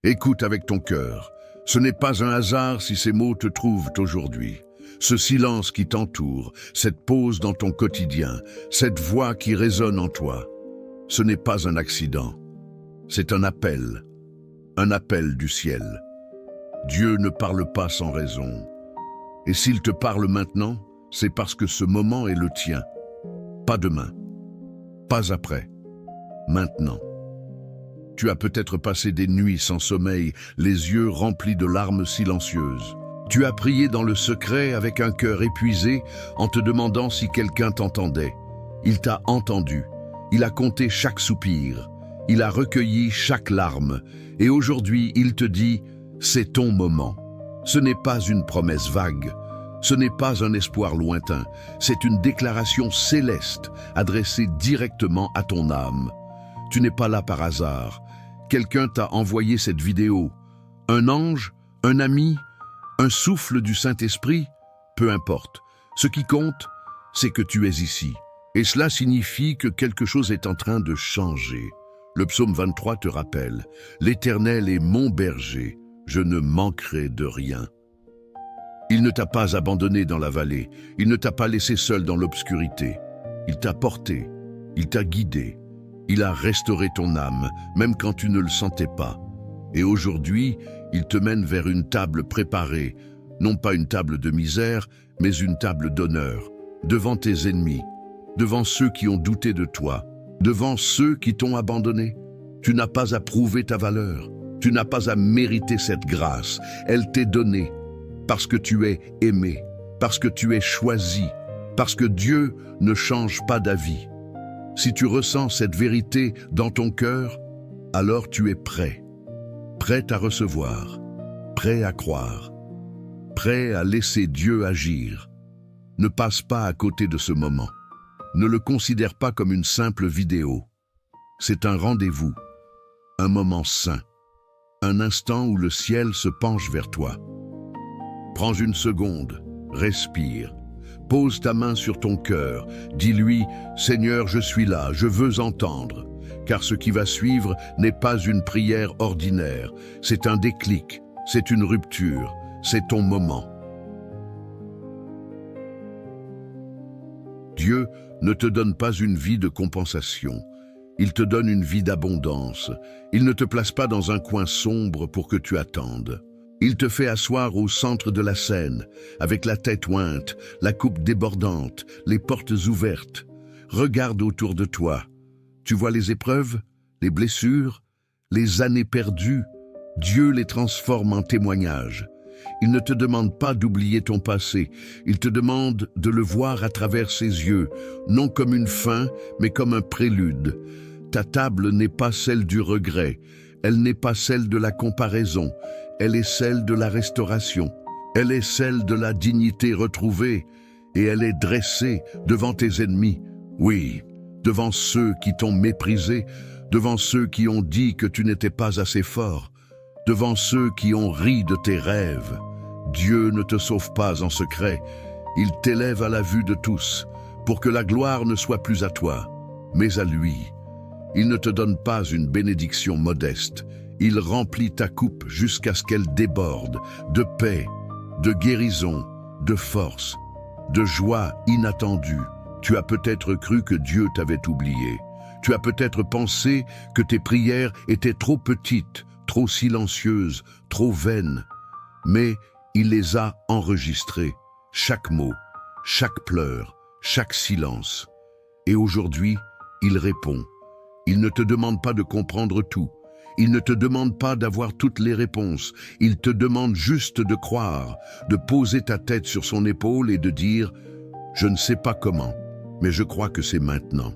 Écoute avec ton cœur. Ce n'est pas un hasard si ces mots te trouvent aujourd'hui. Ce silence qui t'entoure, cette pause dans ton quotidien, cette voix qui résonne en toi, ce n'est pas un accident. C'est un appel du ciel. Dieu ne parle pas sans raison. Et s'il te parle maintenant, c'est parce que ce moment est le tien. Pas demain, pas après, maintenant. Tu as peut-être passé des nuits sans sommeil, les yeux remplis de larmes silencieuses. Tu as prié dans le secret avec un cœur épuisé en te demandant si quelqu'un t'entendait. Il t'a entendu, il a compté chaque soupir, il a recueilli chaque larme et aujourd'hui il te dit « c'est ton moment ». Ce n'est pas une promesse vague, ce n'est pas un espoir lointain, c'est une déclaration céleste adressée directement à ton âme. Tu n'es pas là par hasard, quelqu'un t'a envoyé cette vidéo. Un ange, un ami, un souffle du Saint-Esprit, peu importe. Ce qui compte, c'est que tu es ici. Et cela signifie que quelque chose est en train de changer. Le psaume 23 te rappelle « L'Éternel est mon berger, je ne manquerai de rien ». Il ne t'a pas abandonné dans la vallée, il ne t'a pas laissé seul dans l'obscurité. Il t'a porté, il t'a guidé, il a restauré ton âme, même quand tu ne le sentais pas. Et aujourd'hui, il te mène vers une table préparée, non pas une table de misère, mais une table d'honneur, devant tes ennemis, devant ceux qui ont douté de toi, devant ceux qui t'ont abandonné. Tu n'as pas à prouver ta valeur, tu n'as pas à mériter cette grâce, elle t'est donnée, parce que tu es aimé, parce que tu es choisi, parce que Dieu ne change pas d'avis. Si tu ressens cette vérité dans ton cœur, alors tu es prêt à recevoir, prêt à croire, prêt à laisser Dieu agir. Ne passe pas à côté de ce moment. Ne le considère pas comme une simple vidéo. C'est un rendez-vous, un moment saint, un instant où le ciel se penche vers toi. Prends une seconde, respire, pose ta main sur ton cœur, dis-lui « Seigneur, je suis là, je veux entendre ». Car ce qui va suivre n'est pas une prière ordinaire, c'est un déclic, c'est une rupture, c'est ton moment. Dieu ne te donne pas une vie de compensation, il te donne une vie d'abondance. Il ne te place pas dans un coin sombre pour que tu attendes. Il te fait asseoir au centre de la scène, avec la tête ointe, la coupe débordante, les portes ouvertes. Regarde autour de toi. Tu vois les épreuves, les blessures, les années perdues. Dieu les transforme en témoignages. Il ne te demande pas d'oublier ton passé. Il te demande de le voir à travers ses yeux, non comme une fin, mais comme un prélude. Ta table n'est pas celle du regret. Elle n'est pas celle de la comparaison. Elle est celle de la restauration. Elle est celle de la dignité retrouvée. Et elle est dressée devant tes ennemis. Oui, devant ceux qui t'ont méprisé, devant ceux qui ont dit que tu n'étais pas assez fort, devant ceux qui ont ri de tes rêves. Dieu ne te sauve pas en secret, il t'élève à la vue de tous, pour que la gloire ne soit plus à toi, mais à lui. Il ne te donne pas une bénédiction modeste, il remplit ta coupe jusqu'à ce qu'elle déborde, de paix, de guérison, de force, de joie inattendue. Tu as peut-être cru que Dieu t'avait oublié. Tu as peut-être pensé que tes prières étaient trop petites, trop silencieuses, trop vaines. Mais il les a enregistrées, chaque mot, chaque pleur, chaque silence. Et aujourd'hui, il répond. Il ne te demande pas de comprendre tout. Il ne te demande pas d'avoir toutes les réponses. Il te demande juste de croire, de poser ta tête sur son épaule et de dire « Je ne sais pas comment ». Mais je crois que c'est maintenant.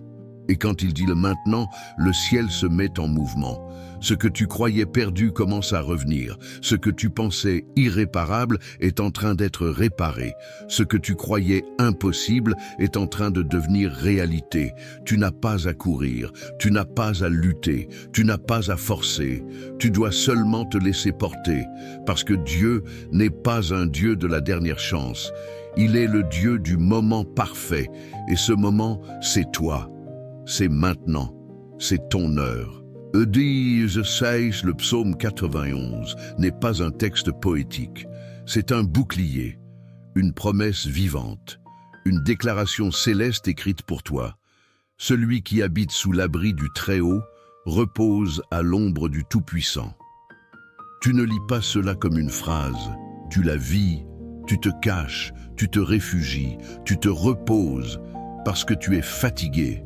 Et quand il dit le maintenant, le ciel se met en mouvement. Ce que tu croyais perdu commence à revenir. Ce que tu pensais irréparable est en train d'être réparé. Ce que tu croyais impossible est en train de devenir réalité. Tu n'as pas à courir, tu n'as pas à lutter, tu n'as pas à forcer. Tu dois seulement te laisser porter, parce que Dieu n'est pas un Dieu de la dernière chance. Il est le Dieu du moment parfait, et ce moment, c'est toi. C'est maintenant, c'est ton heure. Dis 16, le psaume 91, n'est pas un texte poétique. C'est un bouclier, une promesse vivante, une déclaration céleste écrite pour toi. Celui qui habite sous l'abri du Très-Haut repose à l'ombre du Tout-Puissant. Tu ne lis pas cela comme une phrase, tu la vis, tu te caches, tu te réfugies, tu te reposes parce que tu es fatigué.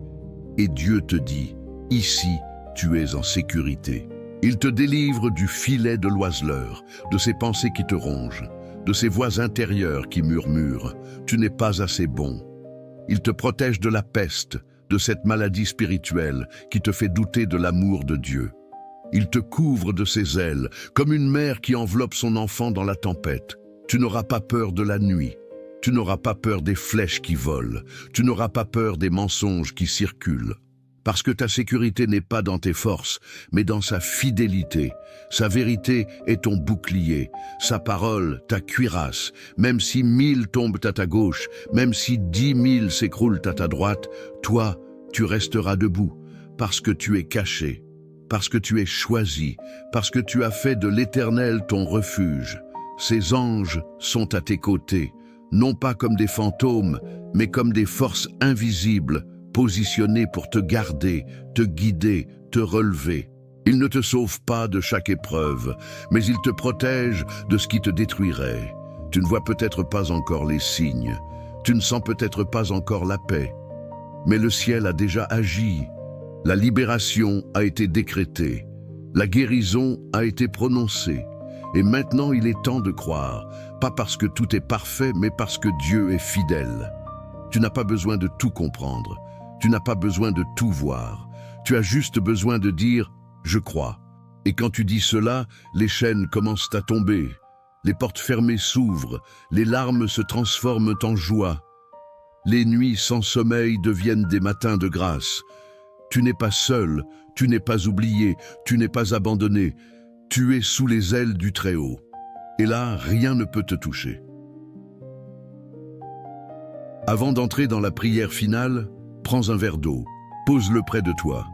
Et Dieu te dit, ici, tu es en sécurité. Il te délivre du filet de l'oiseleur, de ces pensées qui te rongent, de ces voix intérieures qui murmurent « Tu n'es pas assez bon ». Il te protège de la peste, de cette maladie spirituelle qui te fait douter de l'amour de Dieu. Il te couvre de ses ailes, comme une mère qui enveloppe son enfant dans la tempête. Tu n'auras pas peur de la nuit. Tu n'auras pas peur des flèches qui volent. Tu n'auras pas peur des mensonges qui circulent. Parce que ta sécurité n'est pas dans tes forces, mais dans sa fidélité. Sa vérité est ton bouclier, sa parole ta cuirasse. Même si 1000 tombent à ta gauche, même si 10 000 s'écroulent à ta droite, toi, tu resteras debout, parce que tu es caché, parce que tu es choisi, parce que tu as fait de l'Éternel ton refuge. Ces anges sont à tes côtés, non pas comme des fantômes, mais comme des forces invisibles, positionnés pour te garder, te guider, te relever. Ils ne te sauvent pas de chaque épreuve, mais ils te protègent de ce qui te détruirait. Tu ne vois peut-être pas encore les signes, tu ne sens peut-être pas encore la paix, mais le ciel a déjà agi. La libération a été décrétée, la guérison a été prononcée, et maintenant il est temps de croire, pas parce que tout est parfait, mais parce que Dieu est fidèle. Tu n'as pas besoin de tout comprendre. Tu n'as pas besoin de tout voir. Tu as juste besoin de dire « je crois ». Et quand tu dis cela, les chaînes commencent à tomber. Les portes fermées s'ouvrent, les larmes se transforment en joie. Les nuits sans sommeil deviennent des matins de grâce. Tu n'es pas seul, tu n'es pas oublié, tu n'es pas abandonné. Tu es sous les ailes du Très-Haut. Et là, rien ne peut te toucher. Avant d'entrer dans la prière finale, prends un verre d'eau, pose-le près de toi.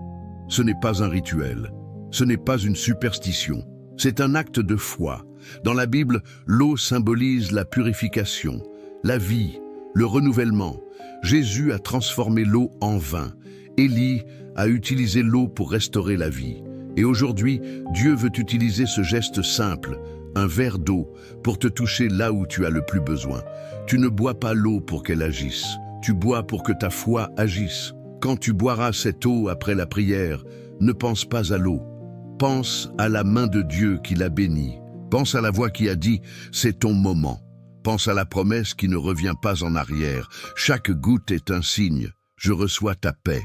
Ce n'est pas un rituel, ce n'est pas une superstition, c'est un acte de foi. Dans la Bible, l'eau symbolise la purification, la vie, le renouvellement. Jésus a transformé l'eau en vin. Élie a utilisé l'eau pour restaurer la vie. Et aujourd'hui, Dieu veut utiliser ce geste simple, un verre d'eau, pour te toucher là où tu as le plus besoin. Tu ne bois pas l'eau pour qu'elle agisse. Tu bois pour que ta foi agisse. Quand tu boiras cette eau après la prière, ne pense pas à l'eau. Pense à la main de Dieu qui l'a bénie. Pense à la voix qui a dit « c'est ton moment ». Pense à la promesse qui ne revient pas en arrière. Chaque goutte est un signe. Je reçois ta paix.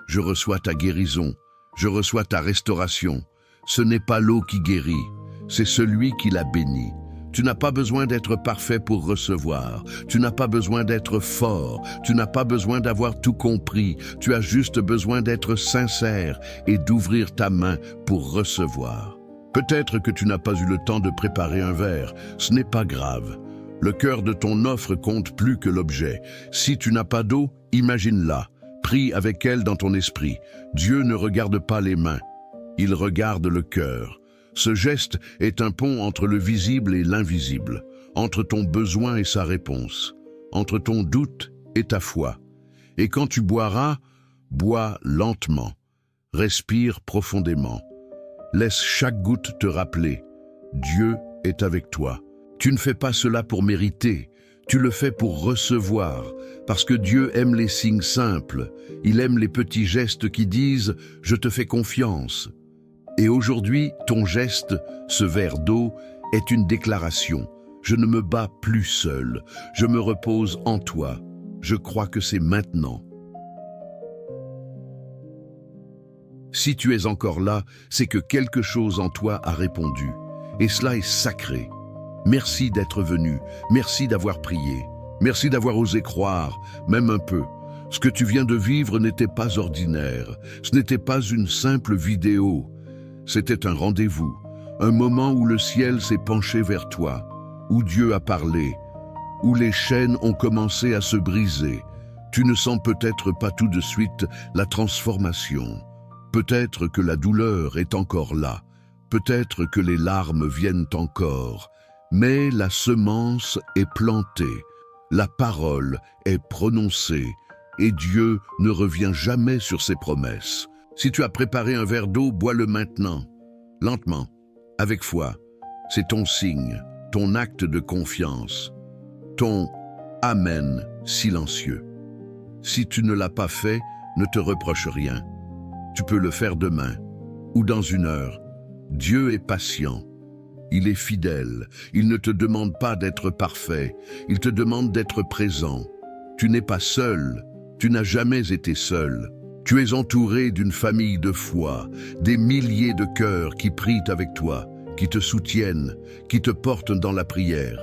Je reçois ta guérison. Je reçois ta restauration. Ce n'est pas l'eau qui guérit, c'est celui qui l'a bénie. Tu n'as pas besoin d'être parfait pour recevoir. Tu n'as pas besoin d'être fort. Tu n'as pas besoin d'avoir tout compris. Tu as juste besoin d'être sincère et d'ouvrir ta main pour recevoir. Peut-être que tu n'as pas eu le temps de préparer un verre. Ce n'est pas grave. Le cœur de ton offre compte plus que l'objet. Si tu n'as pas d'eau, imagine-la. Prie avec elle dans ton esprit. Dieu ne regarde pas les mains. Il regarde le cœur. Ce geste est un pont entre le visible et l'invisible, entre ton besoin et sa réponse, entre ton doute et ta foi. Et quand tu boiras, bois lentement, respire profondément. Laisse chaque goutte te rappeler, Dieu est avec toi. Tu ne fais pas cela pour mériter, tu le fais pour recevoir, parce que Dieu aime les signes simples, il aime les petits gestes qui disent « je te fais confiance ». Et aujourd'hui, ton geste, ce verre d'eau, est une déclaration. Je ne me bats plus seul, je me repose en toi. Je crois que c'est maintenant. Si tu es encore là, c'est que quelque chose en toi a répondu. Et cela est sacré. Merci d'être venu, merci d'avoir prié, merci d'avoir osé croire, même un peu. Ce que tu viens de vivre n'était pas ordinaire, ce n'était pas une simple vidéo. C'était un rendez-vous, un moment où le ciel s'est penché vers toi, où Dieu a parlé, où les chaînes ont commencé à se briser. Tu ne sens peut-être pas tout de suite la transformation, Peut-être que la douleur est encore là, peut-être que les larmes viennent encore, mais la semence est plantée, la parole est prononcée, et Dieu ne revient jamais sur ses promesses. Si tu as préparé un verre d'eau, bois-le maintenant, lentement, avec foi. C'est ton signe, ton acte de confiance, ton « Amen » silencieux. Si tu ne l'as pas fait, ne te reproche rien. Tu peux le faire demain ou dans une heure. Dieu est patient. Il est fidèle. Il ne te demande pas d'être parfait. Il te demande d'être présent. Tu n'es pas seul. Tu n'as jamais été seul. Tu es entouré d'une famille de foi, des milliers de cœurs qui prient avec toi, qui te soutiennent, qui te portent dans la prière.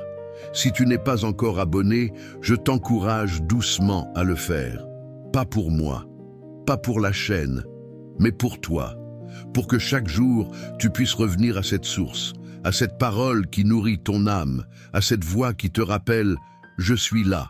Si tu n'es pas encore abonné, je t'encourage doucement à le faire. Pas pour moi, pas pour la chaîne, mais pour toi, pour que chaque jour tu puisses revenir à cette source, à cette parole qui nourrit ton âme, à cette voix qui te rappelle « Je suis là ».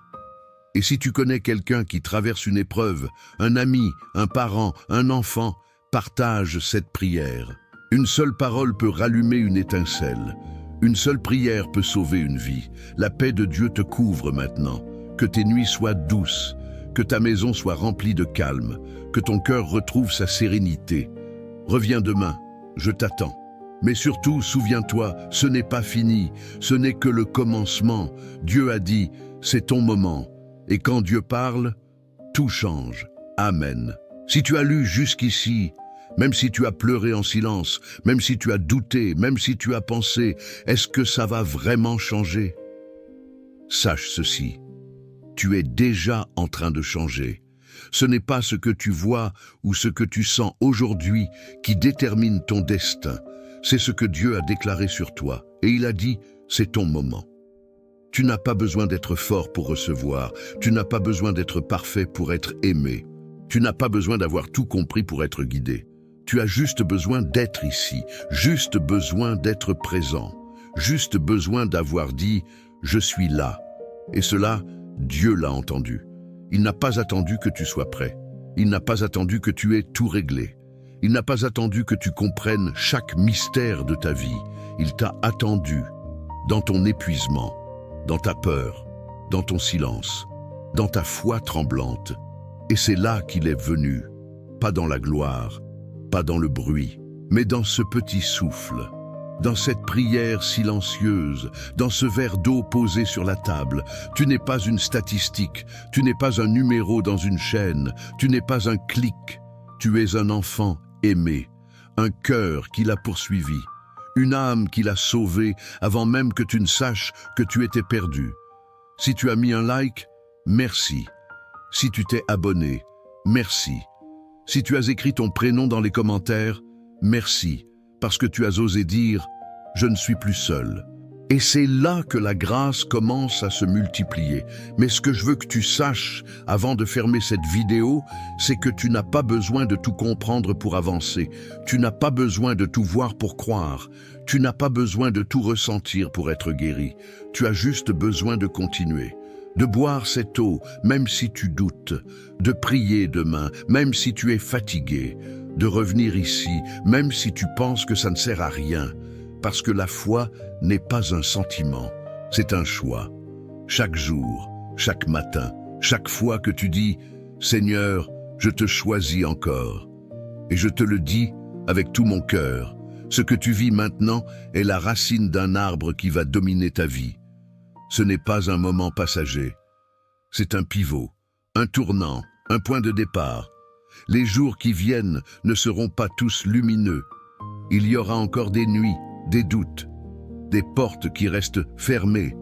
Et si tu connais quelqu'un qui traverse une épreuve, un ami, un parent, un enfant, partage cette prière. Une seule parole peut rallumer une étincelle. Une seule prière peut sauver une vie. La paix de Dieu te couvre maintenant. Que tes nuits soient douces, que ta maison soit remplie de calme, que ton cœur retrouve sa sérénité. Reviens demain, je t'attends. Mais surtout, souviens-toi, ce n'est pas fini, ce n'est que le commencement. Dieu a dit, c'est ton moment. Et quand Dieu parle, tout change. Amen. Si tu as lu jusqu'ici, même si tu as pleuré en silence, même si tu as douté, même si tu as pensé, est-ce que ça va vraiment changer? Sache ceci, tu es déjà en train de changer. Ce n'est pas ce que tu vois ou ce que tu sens aujourd'hui qui détermine ton destin. C'est ce que Dieu a déclaré sur toi. Et il a dit, c'est ton moment. Tu n'as pas besoin d'être fort pour recevoir. Tu n'as pas besoin d'être parfait pour être aimé. Tu n'as pas besoin d'avoir tout compris pour être guidé. Tu as juste besoin d'être ici, juste besoin d'être présent, juste besoin d'avoir dit « Je suis là ». Et cela, Dieu l'a entendu. Il n'a pas attendu que tu sois prêt. Il n'a pas attendu que tu aies tout réglé. Il n'a pas attendu que tu comprennes chaque mystère de ta vie. Il t'a attendu dans ton épuisement, dans ta peur, dans ton silence, dans ta foi tremblante. Et c'est là qu'il est venu, pas dans la gloire, pas dans le bruit, mais dans ce petit souffle, dans cette prière silencieuse, dans ce verre d'eau posé sur la table. Tu n'es pas une statistique, tu n'es pas un numéro dans une chaîne, tu n'es pas un clic. Tu es un enfant aimé, un cœur qui l'a poursuivi, une âme qui l'a sauvé avant même que tu ne saches que tu étais perdu. Si tu as mis un like, merci. Si tu t'es abonné, merci. Si tu as écrit ton prénom dans les commentaires, merci, parce que tu as osé dire « Je ne suis plus seul ». Et c'est là que la grâce commence à se multiplier. Mais ce que je veux que tu saches avant de fermer cette vidéo, c'est que tu n'as pas besoin de tout comprendre pour avancer. Tu n'as pas besoin de tout voir pour croire. Tu n'as pas besoin de tout ressentir pour être guéri. Tu as juste besoin de continuer. De boire cette eau, même si tu doutes. De prier demain, même si tu es fatigué. De revenir ici, même si tu penses que ça ne sert à rien. Parce que la foi n'est pas un sentiment, c'est un choix. Chaque jour, chaque matin, chaque fois que tu dis « Seigneur, je te choisis encore ». Et je te le dis avec tout mon cœur, ce que tu vis maintenant est la racine d'un arbre qui va dominer ta vie. Ce n'est pas un moment passager, c'est un pivot, un tournant, un point de départ. Les jours qui viennent ne seront pas tous lumineux. Il y aura encore des nuits, des doutes, des portes qui restent fermées.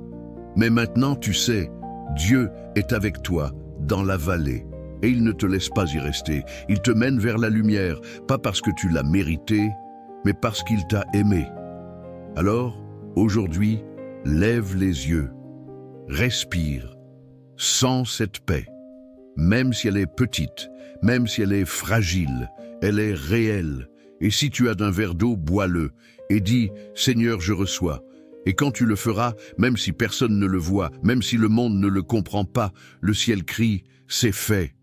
Mais maintenant, tu sais, Dieu est avec toi dans la vallée. Et il ne te laisse pas y rester. Il te mène vers la lumière, pas parce que tu l'as mérité, mais parce qu'il t'a aimé. Alors, aujourd'hui, lève les yeux, respire, sens cette paix. Même si elle est petite, même si elle est fragile, elle est réelle. Et si tu as d'un verre d'eau, bois-le et dis « Seigneur, je reçois ». Et quand tu le feras, même si personne ne le voit, même si le monde ne le comprend pas, le ciel crie « C'est fait ».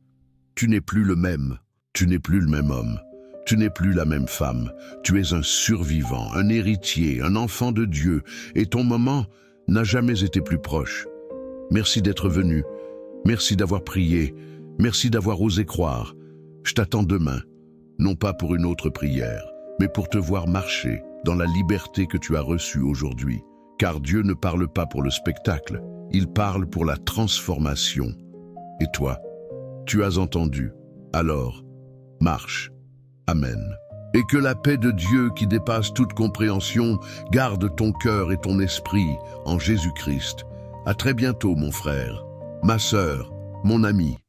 Tu n'es plus le même, tu n'es plus le même homme, Tu n'es plus la même femme. Tu es un survivant, un héritier, un enfant de Dieu, et ton moment n'a jamais été plus proche. Merci d'être venu. Merci d'avoir prié. Merci d'avoir osé croire. Je t'attends demain, non pas pour une autre prière, mais pour te voir marcher dans la liberté que tu as reçue aujourd'hui. Car Dieu ne parle pas pour le spectacle, il parle pour la transformation. Et toi, tu as entendu. Alors, marche. Amen. Et que la paix de Dieu qui dépasse toute compréhension garde ton cœur et ton esprit en Jésus-Christ. À très bientôt, mon frère, ma sœur, mon ami.